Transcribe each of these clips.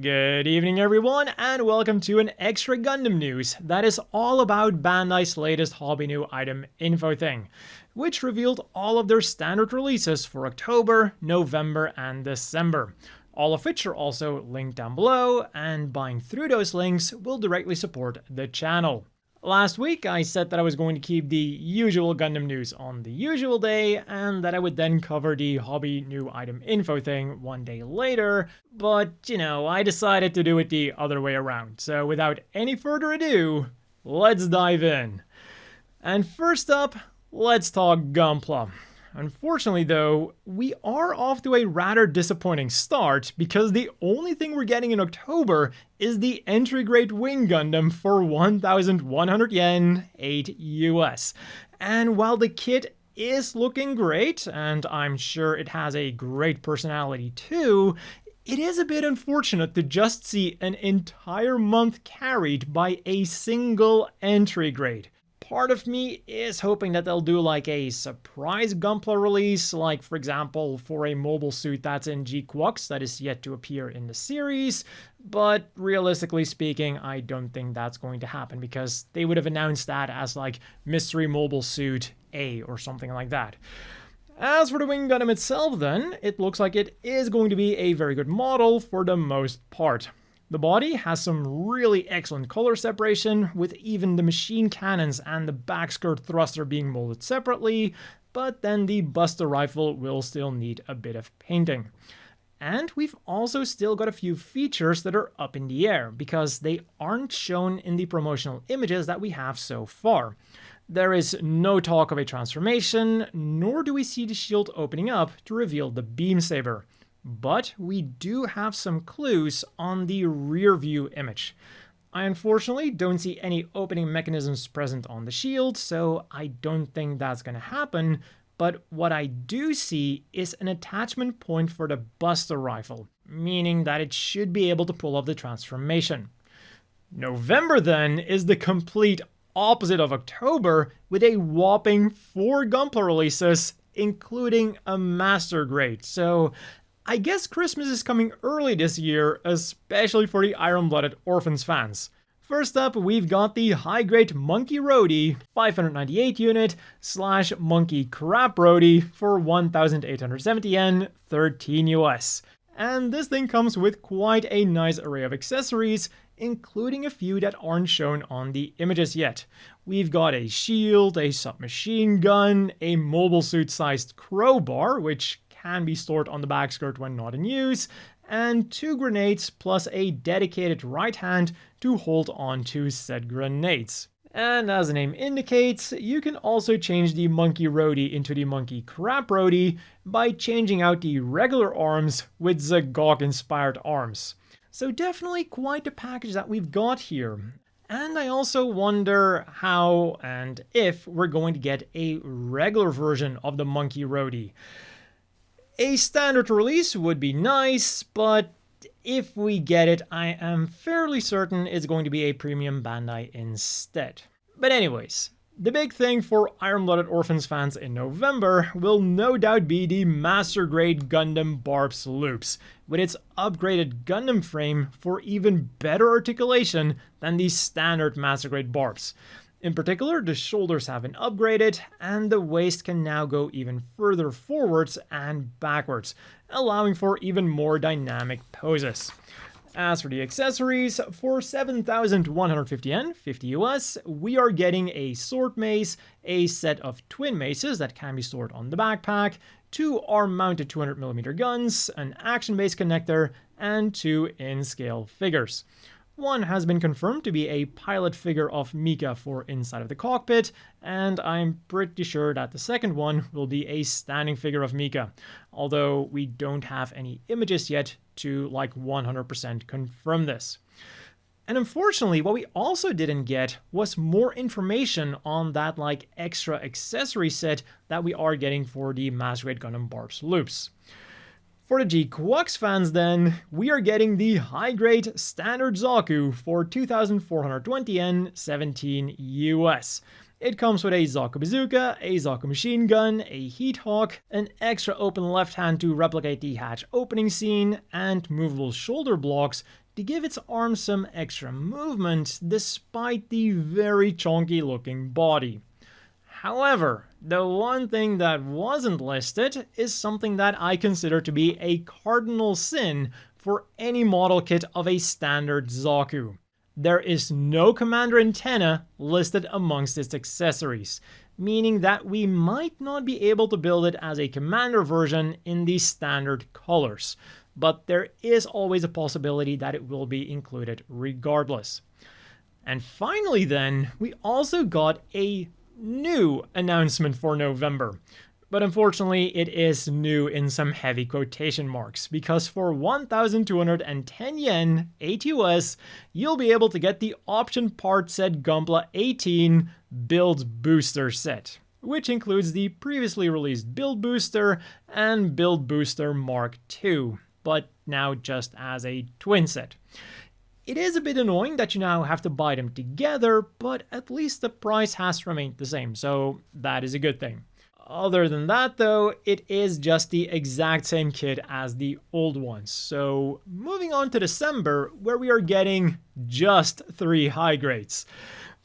Good evening everyone, and welcome to an extra Gundam news that is all about Bandai's latest hobby new item info thing, which revealed all of their standard releases for October, November, and December. All of which are also linked down below, and buying through those links will directly support the channel. Last week I said that I was going to keep the usual Gundam news on the usual day, and that I would then cover the hobby new item info thing one day later, but I decided to do it the other way around. So without any further ado, let's dive in. And first up, let's talk Gunpla. Unfortunately though, we are off to a rather disappointing start because the only thing we're getting in October is the entry grade Wing Gundam for 1,100 yen, 8 US. And while the kit is looking great, and I'm sure it has a great personality too, it is a bit unfortunate to just see an entire month carried by a single entry grade. Part of me is hoping that they'll do like a surprise Gunpla release, like for example for a mobile suit that's in G-Quux that is yet to appear in the series, but realistically speaking I don't think that's going to happen because they would have announced that as like Mystery Mobile Suit A or something like that. As for the Wing Gundam itself then, it looks like it is going to be a very good model for the most part. The body has some really excellent color separation, with even the machine cannons and the back skirt thruster being molded separately, but then the Buster rifle will still need a bit of painting. And we've also still got a few features that are up in the air, because they aren't shown in the promotional images that we have so far. There is no talk of a transformation, nor do we see the shield opening up to reveal the beam saber. But we do have some clues on the rear view image. I unfortunately don't see any opening mechanisms present on the shield, so I don't think that's going to happen, but what I do see is an attachment point for the Buster rifle, meaning that it should be able to pull off the transformation. November then is the complete opposite of October, with a whopping 4 Gunpla releases, including a master grade, so I guess Christmas is coming early this year, especially for the Iron-Blooded Orphans fans. First up, we've got the high-grade Monkey Rodi 598 unit / Monkey Crap Rodi for 1,870 yen, 13 US. And this thing comes with quite a nice array of accessories, including a few that aren't shown on the images yet. We've got a shield, a submachine gun, a mobile suit-sized crowbar, which can be stored on the back skirt when not in use, and 2 grenades plus a dedicated right hand to hold on to said grenades. And as the name indicates, you can also change the Monkey Rodi into the Monkey Crap Rodi by changing out the regular arms with Zagok inspired arms. So definitely quite a package that we've got here. And I also wonder how and if we're going to get a regular version of the Monkey Rodi. A standard release would be nice, but if we get it, I am fairly certain it's going to be a premium Bandai instead. But anyways, the big thing for Iron-Blooded Orphans fans in November will no doubt be the Master Grade Gundam Barbatos Lupus, with its upgraded Gundam frame for even better articulation than the standard Master Grade Barbs. In particular, the shoulders have been upgraded, and the waist can now go even further forwards and backwards, allowing for even more dynamic poses. As for the accessories, for 7,150 yen, 50 US, we are getting a sword mace, a set of twin maces that can be stored on the backpack, 2 arm-mounted 200mm guns, an action-based connector, and 2 in-scale figures. One has been confirmed to be a pilot figure of Mika for inside of the cockpit, and I'm pretty sure that the second one will be a standing figure of Mika, although we don't have any images yet to 100% confirm this. And unfortunately, what we also didn't get was more information on that extra accessory set that we are getting for the Master Grade Gundam Barbatos Lupus. For the G-Quux fans then, we are getting the high-grade standard Zaku for 2,420 yen, 17 US. It comes with a Zaku bazooka, a Zaku machine gun, a heat hawk, an extra open left hand to replicate the hatch opening scene, and movable shoulder blocks to give its arms some extra movement despite the very chunky looking body. However, the one thing that wasn't listed is something that I consider to be a cardinal sin for any model kit of a standard Zaku. There is no commander antenna listed amongst its accessories, meaning that we might not be able to build it as a commander version in the standard colors, but there is always a possibility that it will be included regardless. And finally then, we also got a new announcement for November. But unfortunately, it is new in some heavy quotation marks, because for 1,210 yen, 8 US, you'll be able to get the option part set Gunpla 18 Build Booster set, which includes the previously released Build Booster and Build Booster Mark II, but now just as a twin set. It is a bit annoying that you now have to buy them together, but at least the price has remained the same, so that is a good thing. Other than that though, it is just the exact same kit as the old ones. So moving on to December, where we are getting just 3 high grades.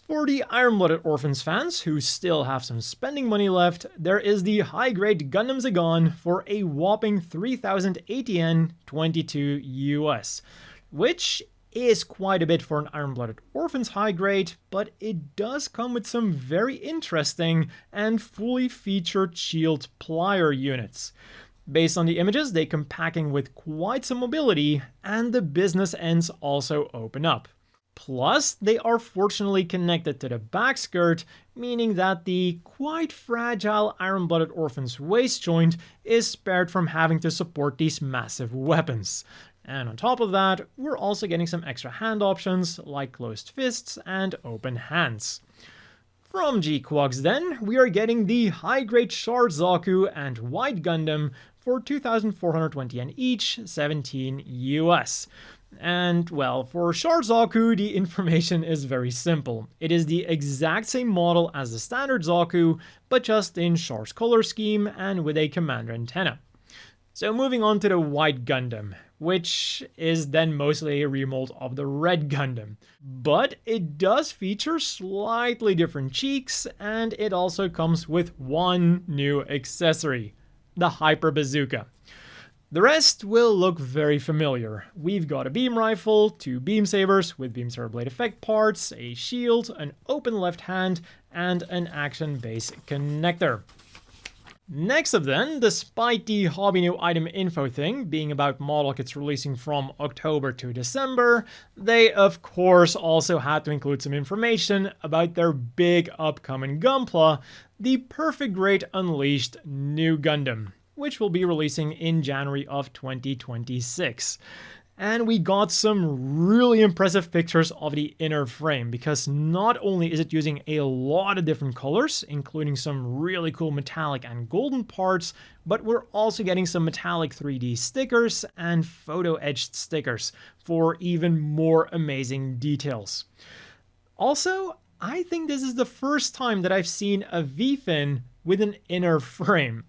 For the Iron-Blooded Orphans fans who still have some spending money left, there is the high-grade Gundam Zagan for a whopping 3,080 yen, 22 US, which is quite a bit for an Iron-Blooded Orphans high grade, but it does come with some very interesting and fully featured shield plier units. Based on the images, they come packing with quite some mobility, and the business ends also open up. Plus, they are fortunately connected to the back skirt, meaning that the quite fragile Iron-Blooded Orphans waist joint is spared from having to support these massive weapons. And on top of that, we're also getting some extra hand options like closed fists and open hands. From G-Quogs then, we are getting the high-grade Char Zaku and White Gundam for 2,420 yen each, 17 US. And well, for Char Zaku, the information is very simple. It is the exact same model as the standard Zaku, but just in Char's color scheme and with a commander antenna. So moving on to the White Gundam, which is then mostly a remold of the Red Gundam. But it does feature slightly different cheeks, and it also comes with one new accessory, the Hyper Bazooka. The rest will look very familiar. We've got a beam rifle, 2 beam sabers with beam saber blade effect parts, a shield, an open left hand, and an action base connector. Next up then, despite the hobby new item info thing being about model kits releasing from October to December, they of course also had to include some information about their big upcoming Gunpla, the perfect grade Unleashed Nu Gundam, which will be releasing in January of 2026. And we got some really impressive pictures of the inner frame, because not only is it using a lot of different colors, including some really cool metallic and golden parts, but we're also getting some metallic 3D stickers and photo etched stickers for even more amazing details. Also, I think this is the first time that I've seen a V-fin with an inner frame.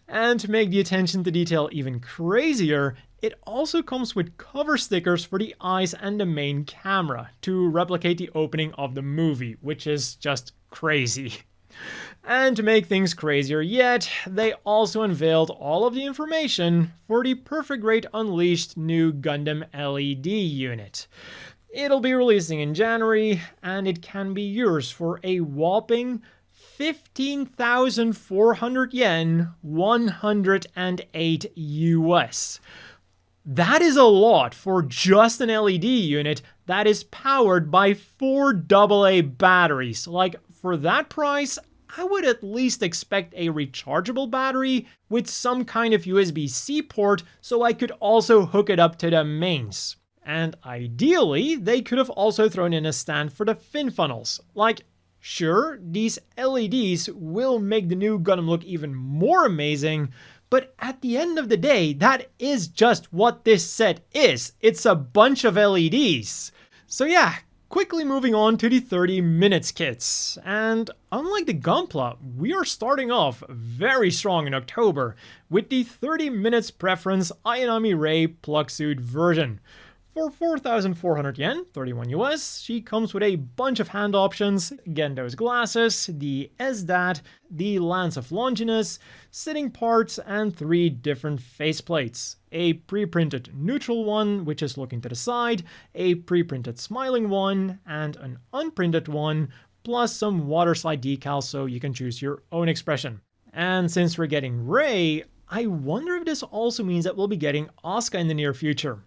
And to make the attention to detail even crazier, it also comes with cover stickers for the eyes and the main camera to replicate the opening of the movie, which is just crazy. And to make things crazier yet, they also unveiled all of the information for the perfect grade Unleashed Nu Gundam LED unit. It'll be releasing in January, and it can be yours for a whopping 15,400 yen, 108 US. That is a lot for just an LED unit that is powered by 4 AA batteries. Like, for that price, I would at least expect a rechargeable battery with some kind of USB-C port so I could also hook it up to the mains. And ideally, they could have also thrown in a stand for the fin funnels. Like, sure, these LEDs will make the new Gundam look even more amazing, but at the end of the day, that is just what this set is. It's a bunch of LEDs. So yeah, quickly moving on to the 30 minutes kits. And unlike the Gunpla, we are starting off very strong in October with the 30 minutes preference Ayanami Rei Plugsuit version. For 4,400 yen, 31 US, she comes with a bunch of hand options, Gendo's glasses, the SDAT, the Lance of Longinus, sitting parts, and 3 different faceplates. A pre-printed neutral one, which is looking to the side, a pre-printed smiling one, and an unprinted one, plus some waterslide decals so you can choose your own expression. And since we're getting Rei, I wonder if this also means that we'll be getting Asuka in the near future.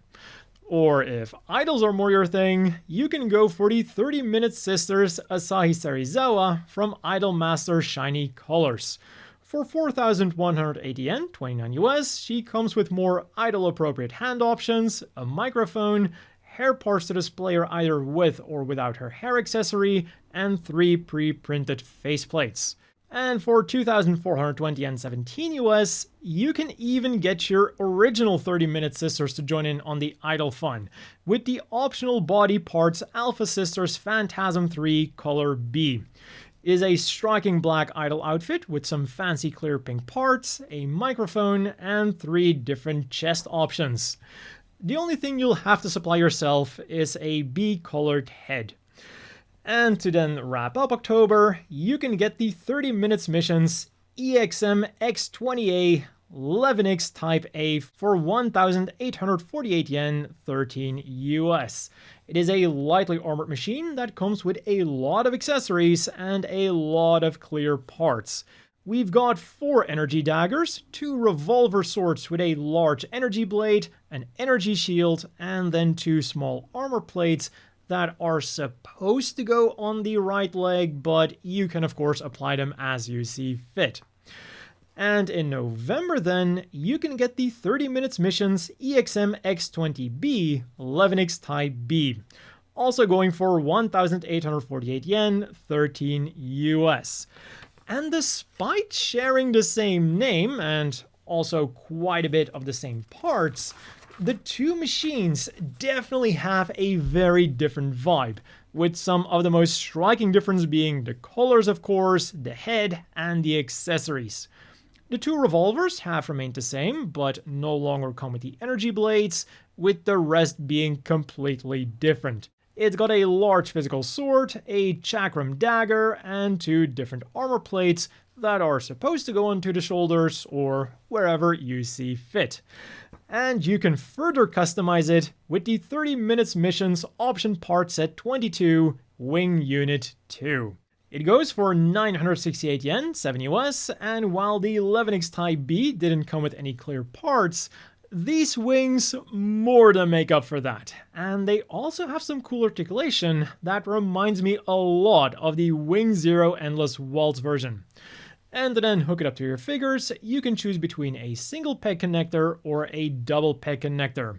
Or if idols are more your thing, you can go for the 30-minute sisters Asahi Serizawa from Idol Master Shiny Colors. For 4,180 yen, 29 US, she comes with more idol-appropriate hand options, a microphone, hair parts to display her either with or without her hair accessory, and 3 pre-printed faceplates. And for 2,420 and 17 US, you can even get your original 30-minute sisters to join in on the idol fun, with the optional body parts Alpha Sisters Phantasm 3 Color B. It is a striking black idol outfit with some fancy clear pink parts, a microphone, and 3 different chest options. The only thing you'll have to supply yourself is a B-colored head. And to then wrap up October, you can get the 30 minutes missions EXM X20A Levinix Type A for 1,848 yen, 13 US. It is a lightly armored machine that comes with a lot of accessories and a lot of clear parts. We've got 4 energy daggers, 2 revolver swords with a large energy blade, an energy shield, and then 2 small armor plates that are supposed to go on the right leg, but you can of course apply them as you see fit. And in November then, you can get the 30 minutes missions EXM X20B Levinix Type B, also going for 1,848 yen, 13 US. And despite sharing the same name and also quite a bit of the same parts, the 2 machines definitely have a very different vibe, with some of the most striking difference being the colors of course, the head, and the accessories. The 2 revolvers have remained the same, but no longer come with the energy blades, with the rest being completely different. It's got a large physical sword, a chakram dagger, and 2 different armor plates that are supposed to go onto the shoulders or wherever you see fit. And you can further customize it with the 30 minutes missions option part set 22 Wing Unit 2. It goes for 968 yen, 7 US, and while the Levinix Type B didn't come with any clear parts, these wings more than make up for that. And they also have some cool articulation that reminds me a lot of the Wing Zero Endless Waltz version. And to then hook it up to your figures, you can choose between a single peg connector or a double peg connector.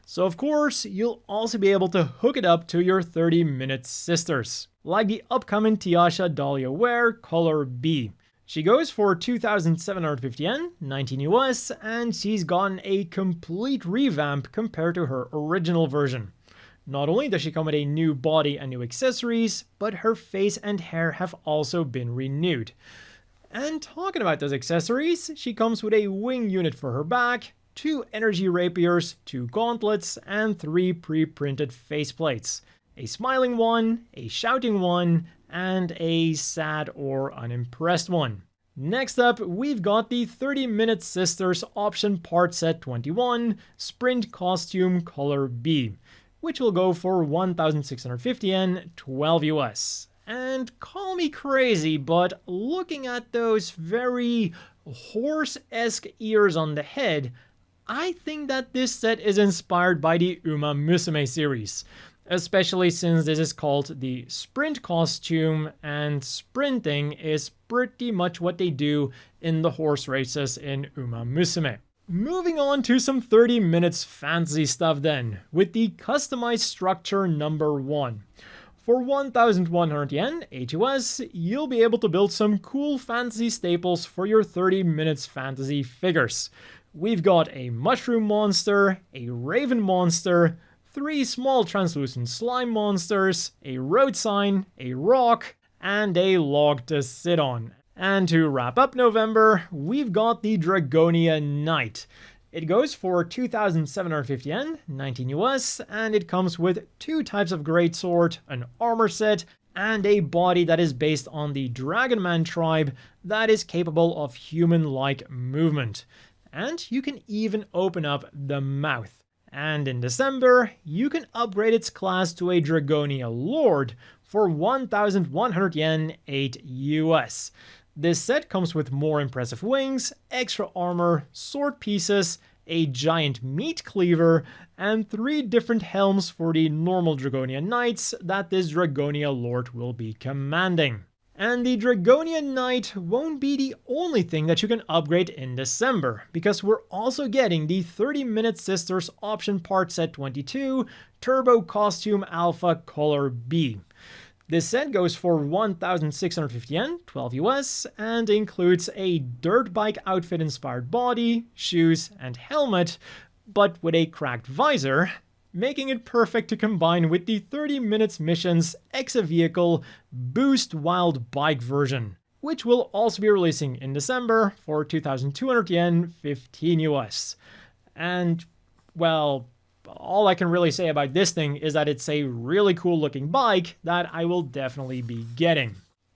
So of course, you'll also be able to hook it up to your 30-minute sisters, like the upcoming Tiasha Dahlia Wear Color B. She goes for 2,750 yen, 19 US, and she's gotten a complete revamp compared to her original version. Not only does she come with a new body and new accessories, but her face and hair have also been renewed. And talking about those accessories, she comes with a wing unit for her back, 2 energy rapiers, 2 gauntlets, and 3 pre-printed faceplates. A smiling one, a shouting one, and a sad or unimpressed one. Next up, we've got the 30-minute sisters option part set 21, Sprint Costume Color B, which will go for 1,650 yen, 12 US. And call me crazy, but looking at those very horse-esque ears on the head, I think that this set is inspired by the Uma Musume series, especially since this is called the Sprint costume, and sprinting is pretty much what they do in the horse races in Uma Musume. Moving on to some 30 minutes fantasy stuff then, with the customized structure number 1. For 1,100 yen, 8 US, you'll be able to build some cool fantasy staples for your 30 minutes fantasy figures. We've got a mushroom monster, a raven monster, 3 small translucent slime monsters, a road sign, a rock, and a log to sit on. And to wrap up November, we've got the Dragonia Knight. It goes for 2,750 yen, 19 US, and it comes with 2 types of greatsword, an armor set, and a body that is based on the Dragon Man tribe that is capable of human-like movement. And you can even open up the mouth. And in December, you can upgrade its class to a Dragonia Lord for 1,100 yen, 8 US. This set comes with more impressive wings, extra armor, sword pieces, a giant meat cleaver, and 3 different helms for the normal Dragonia Knights that this Dragonia Lord will be commanding. And the Dragonia Knight won't be the only thing that you can upgrade in December, because we're also getting the 30-Minute Sisters Option Part Set 22 Turbo Costume Alpha Color B. This set goes for 1,650 yen, 12 US, and includes a dirt bike outfit inspired body, shoes, and helmet, but with a cracked visor, making it perfect to combine with the 30 Minutes Missions Ex-a-Vehicle Boost Wild Bike version, which will also be releasing in December for 2,200 yen, 15 US. And, well, all I can really say about this thing is that it's a really cool looking bike that I will definitely be getting.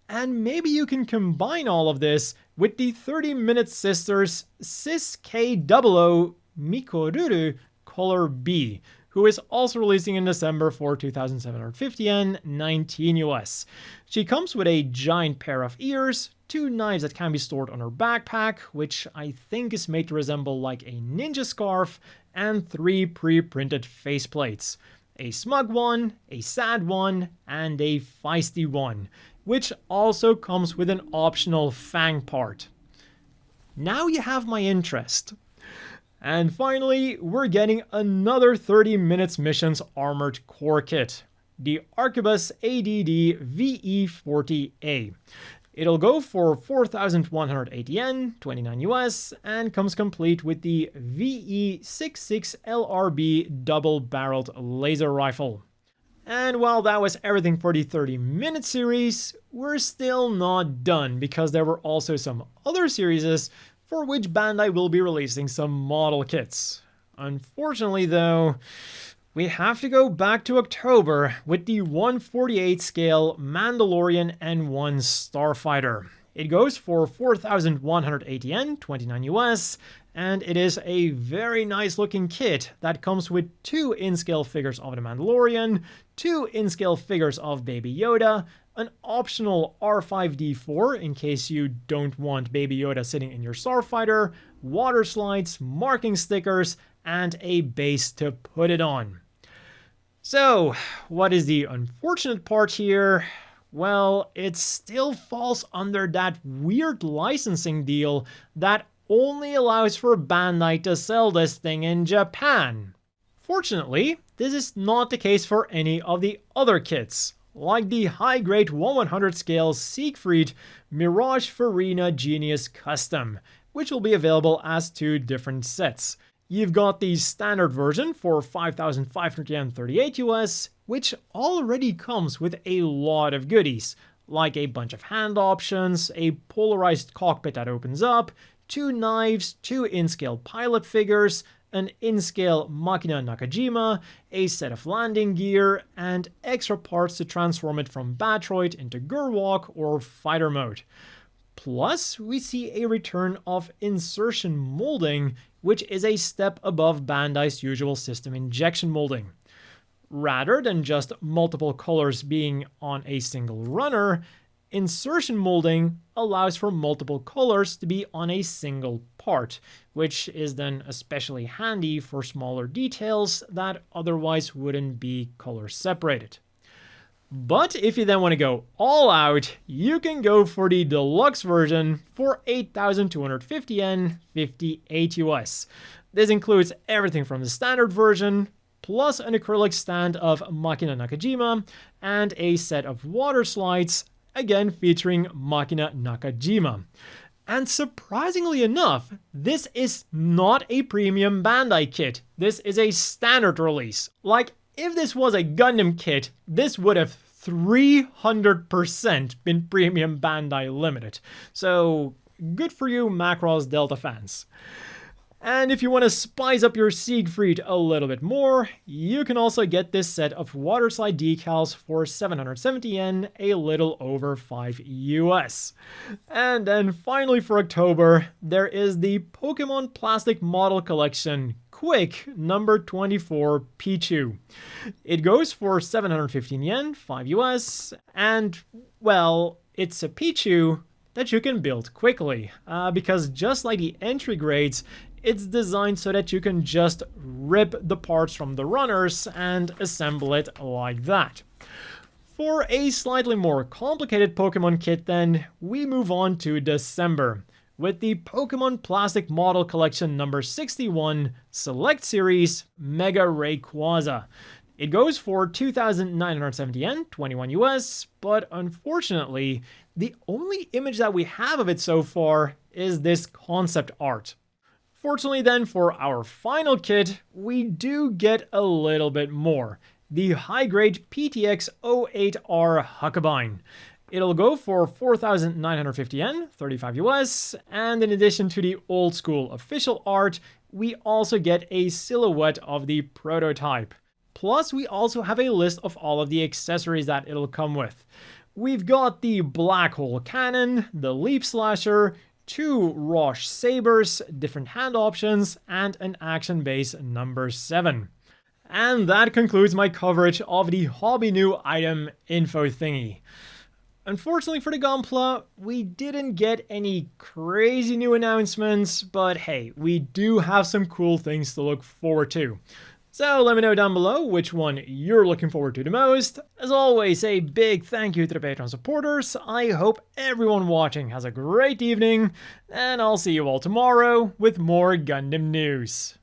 And maybe you can combine all of this with the 30-Minute Sisters Sis K00 Mikoruru Color B, who is also releasing in December for 2,750 yen, 19 US. She comes with a giant pair of ears, 2 knives that can be stored on her backpack, which I think is made to resemble like a ninja scarf, and 3 pre-printed faceplates. A smug one, a sad one, and a feisty one, which also comes with an optional fang part. Now you have my interest. And finally, we're getting another 30 Minutes Missions Armored Core Kit, the Arquebus ADD VE40A. It'll go for 4,180 yen, 29 US, and comes complete with the VE66LRB double-barreled laser rifle. And while that was everything for the 30-minute series, we're still not done, because there were also some other series for which Bandai will be releasing some model kits. Unfortunately though, we have to go back to October with the 1/48 scale Mandalorian N-1 Starfighter. It goes for 4,180 yen, 29 US, and it is a very nice looking kit that comes with 2 in-scale figures of the Mandalorian, 2 in-scale figures of Baby Yoda, an optional R5D4 in case you don't want Baby Yoda sitting in your Starfighter, water slides, marking stickers, and a base to put it on. So, what is the unfortunate part here? Well, it still falls under that weird licensing deal that only allows for Bandai to sell this thing in Japan. Fortunately, this is not the case for any of the other kits, like the high-grade 1/100 scale Siegfried Mirage Farina Genius Custom, which will be available as 2 different sets. You've got the standard version for 5,500 yen, 38 US, which already comes with a lot of goodies, like a bunch of hand options, a polarized cockpit that opens up, 2 knives, 2 in-scale pilot figures, an in-scale Makina Nakajima, a set of landing gear, and extra parts to transform it from Batroid into Gurwalk or fighter mode. Plus, we see a return of insertion molding, which is a step above Bandai's usual system injection molding. Rather than just multiple colors being on a single runner, insertion molding allows for multiple colors to be on a single part, which is then especially handy for smaller details that otherwise wouldn't be color separated. But if you then want to go all out, you can go for the deluxe version for 8,250 yen, 58 US. This includes everything from the standard version, plus an acrylic stand of Makina Nakajima, and a set of water slides, again featuring Makina Nakajima. And surprisingly enough, this is not a premium Bandai kit. This is a standard release. Like, if this was a Gundam kit, this would have 300% been premium Bandai Limited. So, good for you Macross Delta fans. And if you want to spice up your Siegfried a little bit more, you can also get this set of waterslide decals for 770 yen, a little over 5 US. And then finally for October, there is the Pokemon Plastic Model Collection Quick number 24 Pichu. It goes for 715 yen, 5 US, and, well, it's a Pichu that you can build quickly, because just like the entry grades, it's designed so that you can just rip the parts from the runners and assemble it like that. For a slightly more complicated Pokemon kit then, we move on to December with the Pokemon Plastic Model Collection number 61 Select Series Mega Rayquaza. It goes for 2,970 yen, 21 US, but unfortunately, the only image that we have of it so far is this concept art. Fortunately then, for our final kit, we do get a little bit more. The high-grade PTX-08R Huckebein. It'll go for 4,950 yen, 35 US, and in addition to the old-school official art, we also get a silhouette of the prototype. Plus, we also have a list of all of the accessories that it'll come with. We've got the Black Hole Cannon, the Leap Slasher, 2 Roche Sabers, different hand options, and an action base number 7. And that concludes my coverage of the Hobby New item info thingy. Unfortunately for the Gunpla, we didn't get any crazy new announcements, but hey, we do have some cool things to look forward to. So let me know down below which one you're looking forward to the most. As always, a big thank you to the Patreon supporters. I hope everyone watching has a great evening, and I'll see you all tomorrow with more Gundam news.